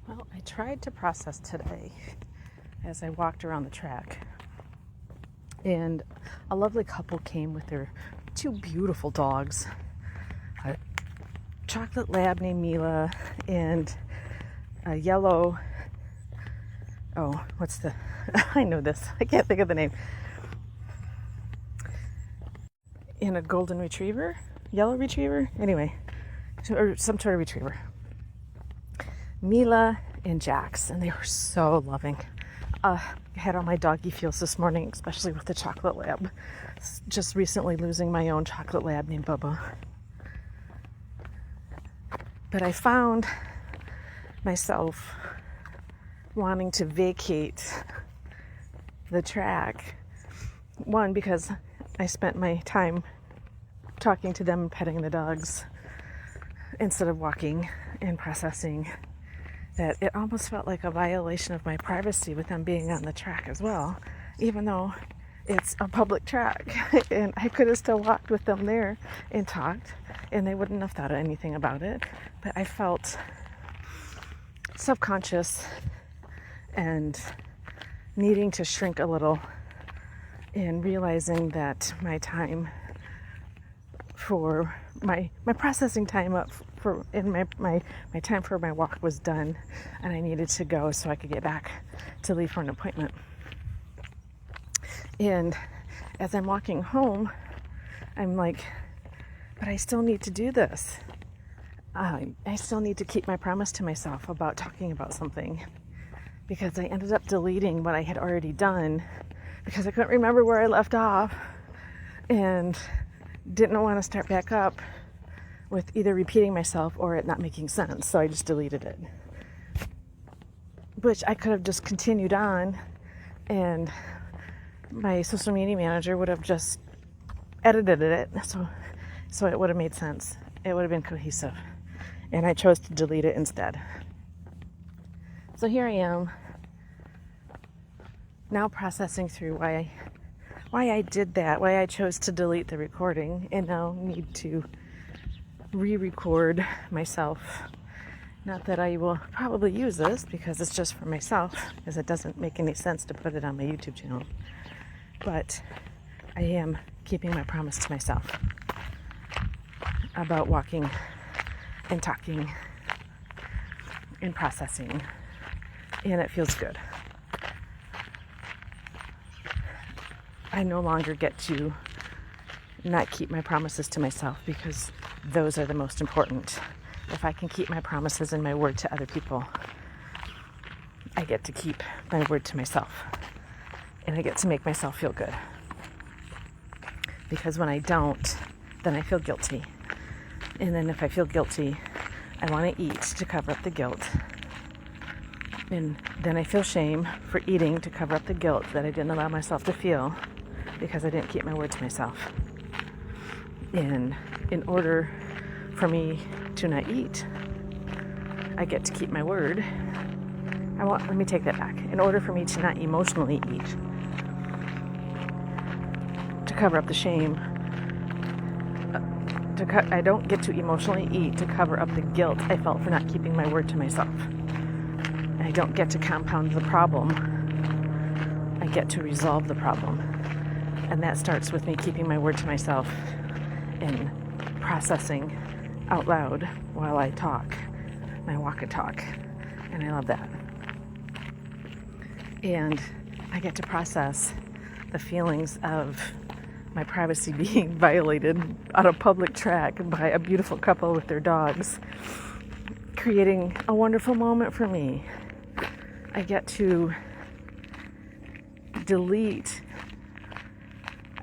Well, I tried to process today as I walked around the track, and a lovely couple came with their two beautiful dogs, a chocolate lab named Mila and a yellow, I know this, I can't think of the name, and a golden retriever, yellow retriever, anyway, or some sort of retriever. Mila and Jax, and they were so loving. I had all my doggy feels this morning, especially with the chocolate lab. Just recently losing my own chocolate lab named Bubba. But I found myself wanting to vacate the track. One, because I spent my time talking to them and petting the dogs instead of walking and processing, that it almost felt like a violation of my privacy with them being on the track as well, even though it's a public track. And I could have still walked with them there and talked, and they wouldn't have thought anything about it. But I felt subconscious and needing to shrink a little, and realizing that my time for my processing time up for in my time for my walk was done, and I needed to go so I could get back to leave for an appointment. And as I'm walking home, I'm like, but I still need to do this. I still need to keep my promise to myself about talking about something, because I ended up deleting what I had already done because I couldn't remember where I left off and didn't want to start back up with either repeating myself or it not making sense. So I just deleted it, which I could have just continued on, and my social media manager would have just edited it so it would have made sense. It would have been cohesive, and I chose to delete it instead. So here I am now, processing through why I did that, why I chose to delete the recording, and now need to re-record myself. Not that I will probably use this, because it's just for myself, because it doesn't make any sense to put it on my YouTube channel. But I am keeping my promise to myself about walking and talking and processing, and it feels good. I no longer get to not keep my promises to myself, because those are the most important. If I can keep my promises and my word to other people, I get to keep my word to myself, and I get to make myself feel good. Because when I don't, then I feel guilty. And then if I feel guilty, I want to eat to cover up the guilt. And then I feel shame for eating to cover up the guilt that I didn't allow myself to feel, because I didn't keep my word to myself. And in order for me to not eat, I get to keep my word. Let me take that back. In order for me to not emotionally eat, to cover up the shame, I don't get to emotionally eat to cover up the guilt I felt for not keeping my word to myself. I don't get to compound the problem. I get to resolve the problem. And that starts with me keeping my word to myself and processing out loud while I talk, my walk and talk. And I love that. And I get to process the feelings of my privacy being violated on a public track by a beautiful couple with their dogs, creating a wonderful moment for me. I get to delete.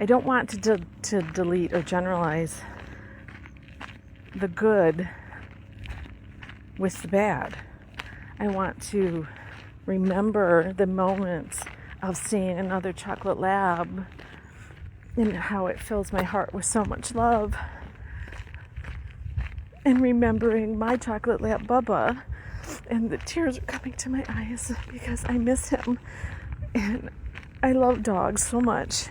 I don't want to delete or generalize the good with the bad. I want to remember the moments of seeing another chocolate lab and how it fills my heart with so much love. And remembering my chocolate lab Bubba, and the tears are coming to my eyes because I miss him. And I love dogs so much.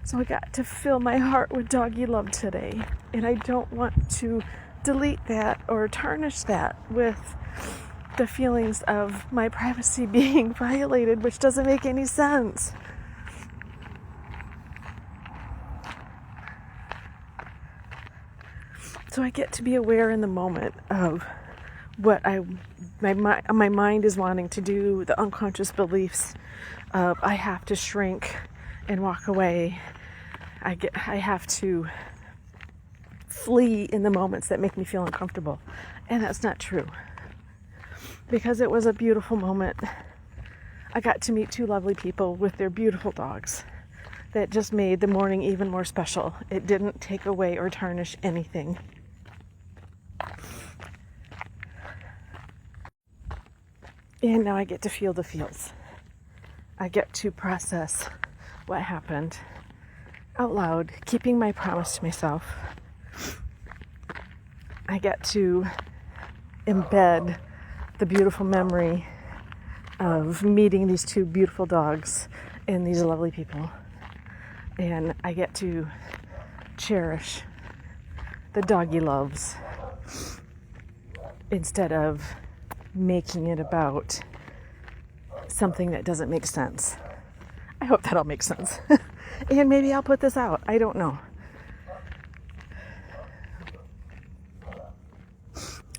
So I got to fill my heart with doggy love today. And I don't want to delete that or tarnish that with the feelings of my privacy being violated, which doesn't make any sense. So I get to be aware in the moment of what my mind is wanting to do, the unconscious beliefs of I have to shrink and walk away. I have to flee in the moments that make me feel uncomfortable. And that's not true. Because it was a beautiful moment. I got to meet two lovely people with their beautiful dogs that just made the morning even more special. It didn't take away or tarnish anything. And now I get to feel the feels. I get to process what happened out loud, keeping my promise to myself. I get to embed the beautiful memory of meeting these two beautiful dogs and these lovely people. And I get to cherish the doggy loves instead of making it about something that doesn't make sense. I hope that all makes sense. And maybe I'll put this out. I don't know.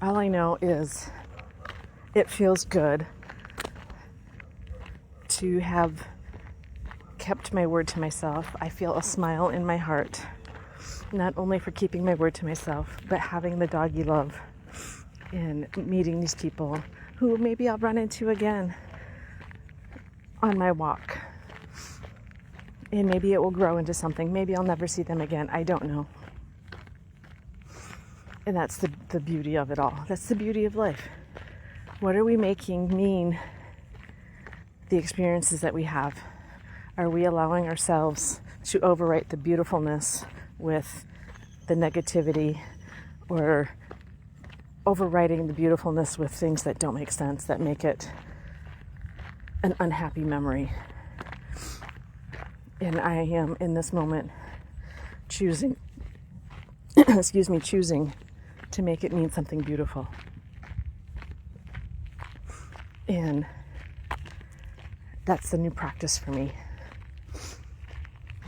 All I know is it feels good to have kept my word to myself. I feel a smile in my heart, not only for keeping my word to myself, but having the doggy love and meeting these people who maybe I'll run into again on my walk. And maybe it will grow into something. Maybe I'll never see them again. I don't know. And that's the beauty of it all. That's the beauty of life. What are we making mean the experiences that we have? Are we allowing ourselves to overwrite the beautifulness with the negativity, or overwriting the beautifulness with things that don't make sense, that make it an unhappy memory? And I am in this moment choosing choosing to make it mean something beautiful. And that's the new practice for me.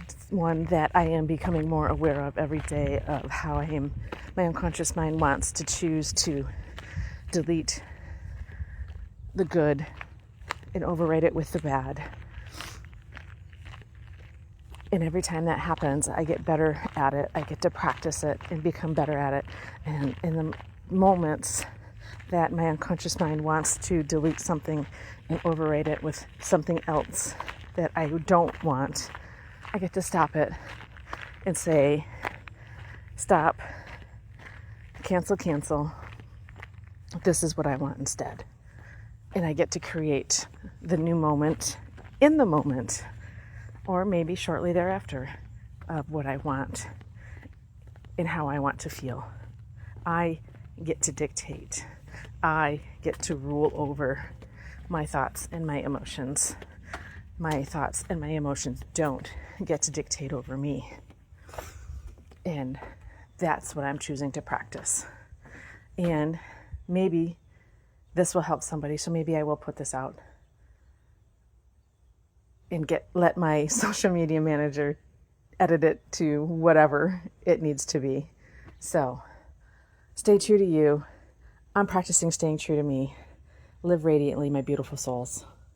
It's one that I am becoming more aware of every day, of how my unconscious mind wants to choose to delete the good and overwrite it with the bad. And every time that happens, I get better at it. I get to practice it and become better at it. And in the moments that my unconscious mind wants to delete something and overwrite it with something else that I don't want, I get to stop it and say, stop, cancel. This is what I want instead. And I get to create the new moment in the moment, or maybe shortly thereafter, of what I want and how I want to feel. I get to dictate. I get to rule over my thoughts and my emotions. My thoughts and my emotions don't get to dictate over me. And that's what I'm choosing to practice. And maybe this will help somebody, so maybe I will put this out and let my social media manager edit it to whatever it needs to be. So stay true to you. I'm practicing staying true to me. Live radiantly, my beautiful souls.